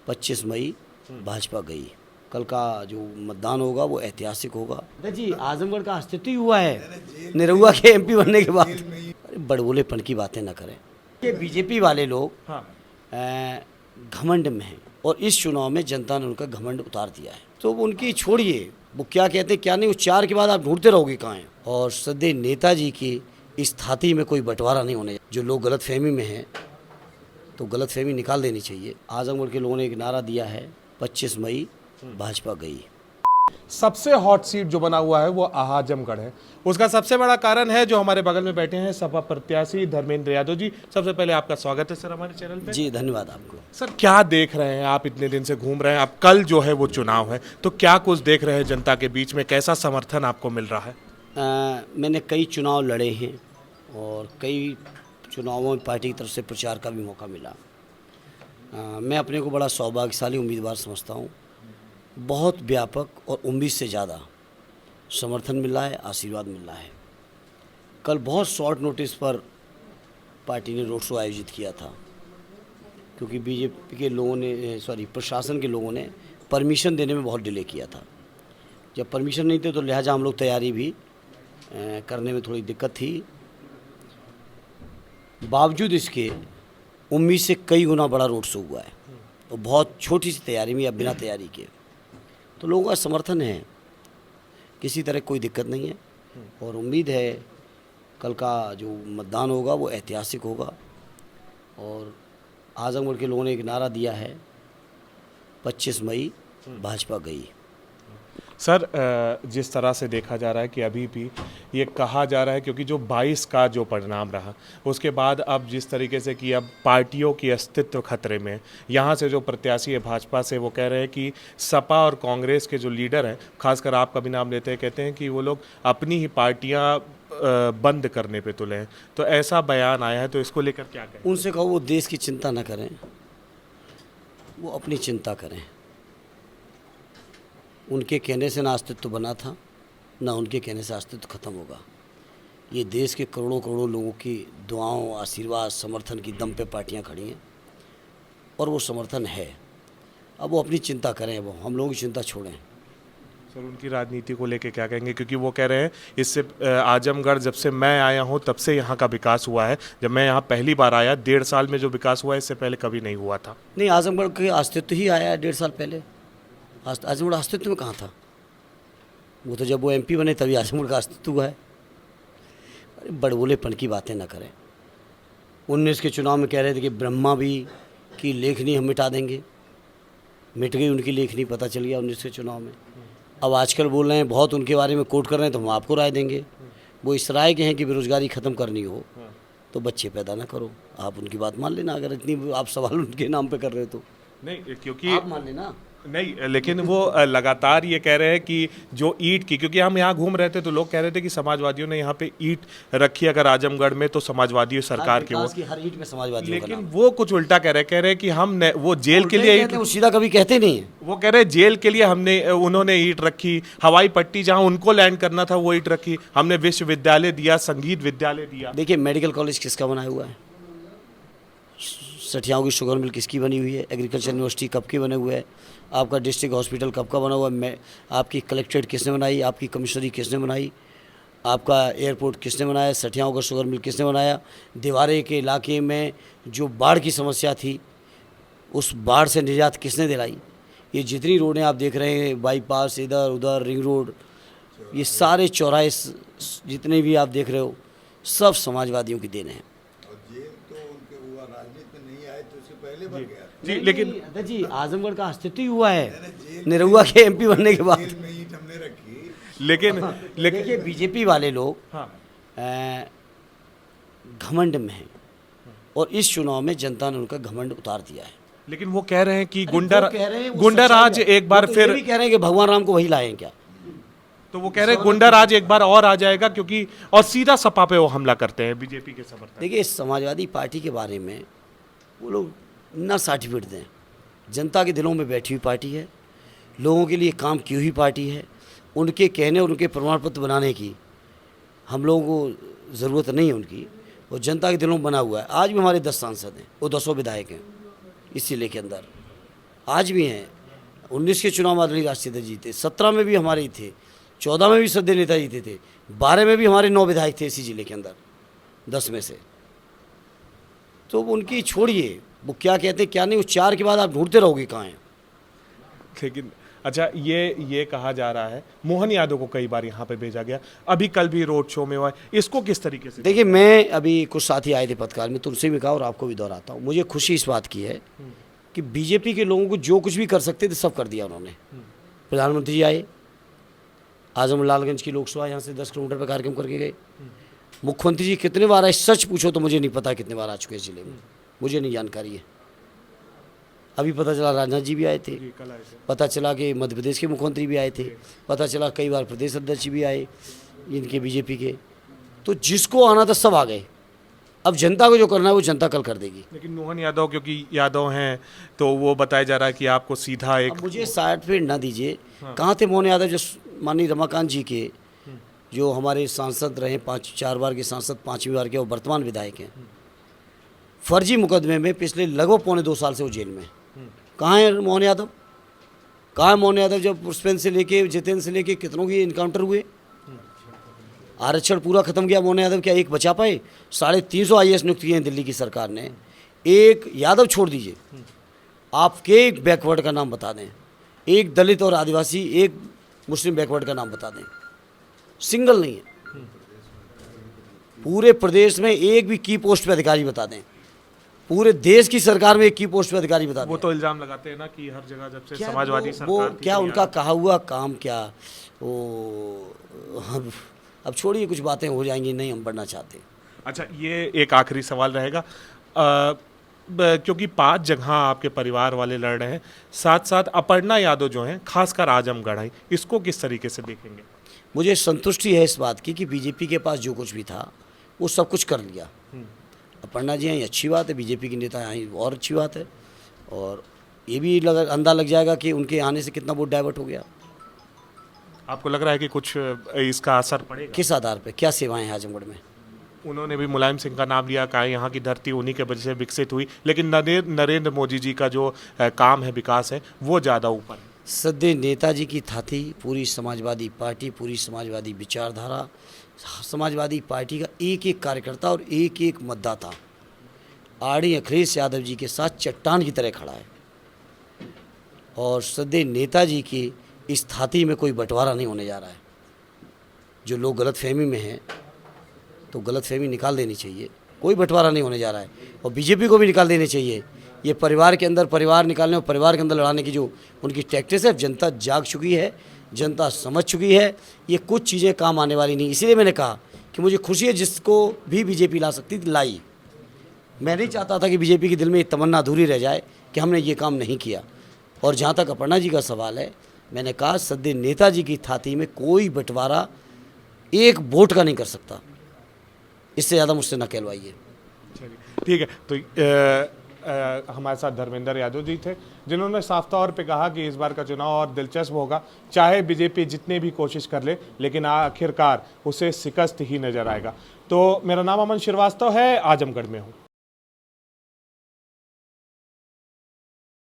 25 मई भाजपा गई। कल का जो मतदान होगा वो ऐतिहासिक होगा। जी आजमगढ़ का अस्तित्व ही हुआ है निरहुआ के एमपी बनने के बाद। अरे बड़बोलेपन की बातें ना करें। ये बीजेपी वाले लोग घमंड में हैं और इस चुनाव में जनता ने उनका घमंड उतार दिया है। तो उनकी छोड़िए, वो क्या कहते क्या नहीं, उस 4 के बाद आप ढूंढते रहोगे कहाँ हैं। और सदैव नेताजी की इस थाती में कोई बंटवारा नहीं होने। जो लोग गलतफहमी में हैं तो गलतफहमी निकाल देनी चाहिए। आजमगढ़ के लोगों ने एक नारा दिया है 25 मई भाजपा गई। सबसे हॉट सीट जो बना हुआ है वो आजमगढ़ है। उसका सबसे बड़ा कारण है जो हमारे बगल में बैठे हैं सपा प्रत्याशी धर्मेंद्र यादव जी। सबसे पहले आपका स्वागत है सर हमारे चैनल पे। जी धन्यवाद आपको। सर क्या देख रहे हैं आप, इतने दिन से घूम रहे हैं, अब कल जो है वो चुनाव है, तो क्या कुछ देख रहे हैं जनता के बीच में, कैसा समर्थन आपको मिल रहा है? मैंने कई चुनाव लड़े हैं और कई चुनावों में पार्टी की तरफ से प्रचार का भी मौका मिला। मैं अपने को बड़ा सौभाग्यशाली उम्मीदवार समझता हूँ। बहुत व्यापक और उम्मीद से ज़्यादा समर्थन मिल रहा है, आशीर्वाद मिल रहा है। कल बहुत शॉर्ट नोटिस पर पार्टी ने रोड शो आयोजित किया था क्योंकि बीजेपी के लोगों ने प्रशासन के लोगों ने परमिशन देने में बहुत डिले किया था। जब परमिशन नहीं थे तो लिहाजा हम लोग तैयारी भी करने में थोड़ी दिक्कत थी। बावजूद इसके उम्मीद से कई गुना बड़ा रोड शो हुआ है और बहुत छोटी सी तैयारी में या बिना तैयारी के, तो लोगों का समर्थन है, किसी तरह कोई दिक्कत नहीं है। और उम्मीद है कल का जो मतदान होगा वो ऐतिहासिक होगा। और आजमगढ़ के लोगों ने एक नारा दिया है 25 मई भाजपा गई। सर जिस तरह से देखा जा रहा है कि अभी भी ये कहा जा रहा है क्योंकि जो 22 का जो परिणाम रहा उसके बाद अब जिस तरीके से कि अब पार्टियों की अस्तित्व खतरे में, यहाँ से जो प्रत्याशी है भाजपा से वो कह रहे हैं कि सपा और कांग्रेस के जो लीडर हैं, खासकर आपका भी नाम लेते हैं, कहते हैं कि वो लोग अपनी ही पार्टियाँ बंद करने पे तुले हैं। तो ऐसा बयान आया है, तो इसको लेकर क्या कहें? उनसे कहो वो देश की चिंता ना करें, वो अपनी चिंता करें। उनके कहने से ना अस्तित्व बना था, ना उनके कहने से अस्तित्व खत्म होगा। ये देश के करोड़ों करोड़ों लोगों की दुआओं, आशीर्वाद, समर्थन की दम पे पार्टियां खड़ी हैं और वो समर्थन है। अब वो अपनी चिंता करें, वो हम लोगों की चिंता छोड़ें। सर उनकी राजनीति को लेके क्या कहेंगे, क्योंकि वो कह रहे हैं इससे आजमगढ़ जब से मैं आया हूँ तब से यहाँ का विकास हुआ है। जब मैं यहाँ पहली बार आया 1.5 साल में जो विकास हुआ है इससे पहले कभी नहीं हुआ था। नहीं, आजमगढ़ के अस्तित्व ही आया है 1.5 साल पहले। आजमगढ़ अस्तित्व में कहाँ था? वो तो जब वो एमपी बने तभी आजमगढ़ का अस्तित्व हुआ है। अरे बड़बोलेपन की बातें ना करें। 19 के चुनाव में कह रहे थे कि ब्रह्मा भी की लेखनी हम मिटा देंगे, मिट गई उनकी लेखनी, पता चल गया 19 के चुनाव में। अब आजकल बोल रहे हैं, बहुत उनके बारे में कोट कर रहे हैं, तो हम आपको राय देंगे। वो इस राय के हैं कि बेरोजगारी ख़त्म करनी हो तो बच्चे पैदा ना करो। आप उनकी बात मान लेना, अगर इतनी आप सवाल उनके नाम पे कर रहे हो तो। नहीं, क्योंकि आप मान लेना। नहीं, लेकिन वो लगातार ये कह रहे हैं कि जो ईंट की, क्योंकि हम यहाँ घूम रहे थे तो लोग कह रहे थे कि समाजवादियों ने यहाँ पे ईंट रखी अगर आजमगढ़ में तो समाजवादी सरकार की वो, हर ईंट में समाजवादी, लेकिन वो कुछ उल्टा कह रहे हैं कि हम वो जेल के लिए ईंट, वो सीधा कभी कहते नहीं है। वो कह रहे हैं जेल के लिए हमने उन्होंने ईंट रखी, हवाई पट्टी जहाँ उनको लैंड करना था वो ईंट रखी, हमने विश्वविद्यालय दिया, संगीत विद्यालय दिया। देखिए मेडिकल कॉलेज किसका बनाया हुआ है? सठियाओं की शुगर मिल किसकी बनी हुई है? एग्रीकल्चर यूनिवर्सिटी कब के बने हुए है? आपका डिस्ट्रिक्ट हॉस्पिटल कब का बना हुआ है? आपकी कलेक्ट्रेट किसने बनाई? आपकी कमिश्नरी किसने बनाई? आपका एयरपोर्ट किसने बनाया? सठियाओं का शुगर मिल किसने बनाया? दीवारे के इलाके में जो बाढ़ की समस्या थी उस बाढ़ से निजात किसने दिलाई? ये जितनी रोडें आप देख रहे हैं, बाईपास, इधर उधर रिंग रोड, ये सारे चौराहे जितने भी आप देख रहे हो सब समाजवादियों की देन है। जी लेकिन जी आजमगढ़ का अस्तित्व ही हुआ है निरहुआ के एमपी बनने के बाद। लेकिन देखिए बीजेपी वाले लोग घमंड में हैं और इस चुनाव में जनता ने उनका घमंड उतार दिया है। लेकिन वो कह रहे हैं कि गुंडाराज गुंडाराज एक बार फिर भी कह रहे हैं कि भगवान राम को वही लाएं क्या? तो वो कह रहे हैं गुंडाराज एक बार और आ जाएगा, क्योंकि और सीधा सपा पे वो हमला करते हैं बीजेपी के समर्थक। देखिए समाजवादी पार्टी के बारे में वो लोग ना सर्टिफिकेट दें। जनता के दिलों में बैठी हुई पार्टी है, लोगों के लिए काम की हुई पार्टी है। उनके कहने और उनके प्रमाण पत्र बनाने की हम लोगों को ज़रूरत नहीं है उनकी, वो जनता के दिलों में बना हुआ है। आज भी हमारे 10 सांसद हैं, वो 10 विधायक हैं इस जिले के अंदर। आज भी हैं। 19 के चुनाव आदरणीय राष्ट्रीय जीते, 17 में भी हमारे ही थे, 14 में भी श्रद्धेय नेता जीते थे, 12 में भी हमारे 9 विधायक थे इसी जिले के अंदर 10 में से। तो उनकी छोड़िए, वो क्या कहते हैं क्या नहीं, वो 4 के बाद आप ढूंढते रहोगे कहाँ हैं। लेकिन अच्छा, ये कहा जा रहा है मोहन यादव को कई बार यहाँ पे भेजा गया, अभी कल भी रोड शो में हुआ है, इसको किस तरीके से? देखिए, मैं अभी कुछ साथी आए थे पत्रकार में, तुमसे भी कहा और आपको भी दोहराता हूँ, मुझे खुशी इस बात की है कि बीजेपी के लोगों को जो कुछ भी कर सकते थे सब कर दिया उन्होंने। प्रधानमंत्री जी आए, आजमलालगंज की लोकसभा यहाँ से 10 किलोमीटर पर कार्यक्रम करके गए। मुख्यमंत्री जी कितने बार आए, सच पूछो तो मुझे नहीं पता कितने बार आ चुके इस जिले में, मुझे नहीं जानकारी है। अभी पता चला राजनाथ जी भी आए थे, पता चला कि मध्य प्रदेश के मुख्यमंत्री भी आए थे, पता चला कई बार प्रदेश अध्यक्ष भी आए इनके बीजेपी के। तो जिसको आना था सब आ गए। अब जनता को जो करना है वो जनता कल कर देगी। लेकिन मोहन यादव, क्योंकि यादव हैं, तो वो बताया जा रहा है कि आपको सीधा एक। अब मुझे साइड पे ना दीजिए। कहाँ थे मोहन यादव जो माननीय रमाकांत जी के, जो हमारे सांसद रहे 4 बार के सांसद, 5वीं बार के, और वर्तमान विधायक हैं। फर्जी मुकदमे में पिछले लगभग 1.25 साल से वो जेल में। कहाँ है मोहन यादव? कहाँ है मोहन यादव जब पुष्पेंद्र से लेके जितेंद्र से लेके कितनों के इनकाउंटर हुए? आरक्षण पूरा खत्म किया मोहन यादव, क्या एक बचा पाए? 350 IAS नियुक्त किए हैं दिल्ली की सरकार ने। एक यादव छोड़ दीजिए, आपके एक बैकवर्ड का नाम बता दें, एक दलित और आदिवासी, एक मुस्लिम बैकवर्ड का नाम बता दें, सिंगल नहीं है। पूरे प्रदेश में एक भी की पोस्ट पे अधिकारी बता दें, पूरे देश की सरकार में एक की पोस्ट पे अधिकारी बता दें। वो तो इल्जाम लगाते हैं ना कि हर जगह जब से क्या समाजवादी वो सरकार थी, क्या तो उनका कहा हुआ काम क्या वो, अब छोड़िए, कुछ बातें हो जाएंगी, नहीं हम बढ़ना चाहते। अच्छा, ये एक आखिरी सवाल रहेगा, क्योंकि 5 जगह आपके परिवार वाले लड़ रहे हैं, साथ साथ अपर्णा यादव जो हैं, खासकर आजमगढ़ आई, इसको किस तरीके से देखेंगे? मुझे संतुष्टि है इस बात की कि बीजेपी के पास जो कुछ भी था वो सब कुछ कर लिया। अपर्णा जी आई, अच्छी बात है, बीजेपी के नेता आई और अच्छी बात है। और ये भी अंदाजा लग जाएगा कि उनके आने से कितना वोट डाइवर्ट हो गया। आपको लग रहा है कि कुछ इसका असर पड़ेगा? किस आधार पे? क्या सेवाएं हैं आजमगढ़ में? उन्होंने भी मुलायम सिंह का नाम लिया, कहा यहाँ की धरती उन्हीं के वजह से विकसित हुई, लेकिन नरेंद्र मोदी जी का जो काम है, विकास है, वो ज़्यादा ऊपर है। श्रद्धेय नेताजी की थाती पूरी समाजवादी पार्टी, पूरी समाजवादी विचारधारा, समाजवादी पार्टी का एक एक कार्यकर्ता और एक एक मतदाता आरडी अखिलेश यादव जी के साथ चट्टान की तरह खड़ा है। और श्रद्धेय नेताजी की इस थाती में कोई बंटवारा नहीं होने जा रहा है। जो लोग गलतफहमी में हैं तो गलतफहमी निकाल देनी चाहिए, कोई बंटवारा नहीं होने जा रहा है। और बीजेपी को भी निकाल देनी चाहिए। ये परिवार के अंदर परिवार निकालने और परिवार के अंदर लड़ाने की जो उनकी टैक्टिक्स है, जनता जाग चुकी है, जनता समझ चुकी है। ये कुछ चीज़ें काम आने वाली नहीं। इसीलिए मैंने कहा कि मुझे खुशी है, जिसको भी बीजेपी ला सकती थी लाई। मैं नहीं चाहता था कि बीजेपी के दिल में ये तमन्ना अधूरी रह जाए कि हमने ये काम नहीं किया। और जहाँ तक अपर्णा जी का सवाल है, मैंने कहा श्रद्धेय नेताजी की थाती में कोई बंटवारा एक वोट का नहीं कर सकता। इससे ज़्यादा मुझसे न कहलवाइए। ठीक है, तो हमारे साथ धर्मेंद्र यादव जी थे, जिन्होंने साफ तौर पे कहा कि इस बार का चुनाव और दिलचस्प होगा, चाहे बीजेपी जितने भी कोशिश कर ले, लेकिन आखिरकार उसे शिकस्त ही नजर आएगा। तो मेरा नाम अमन श्रीवास्तव है, आजमगढ़ में हूँ।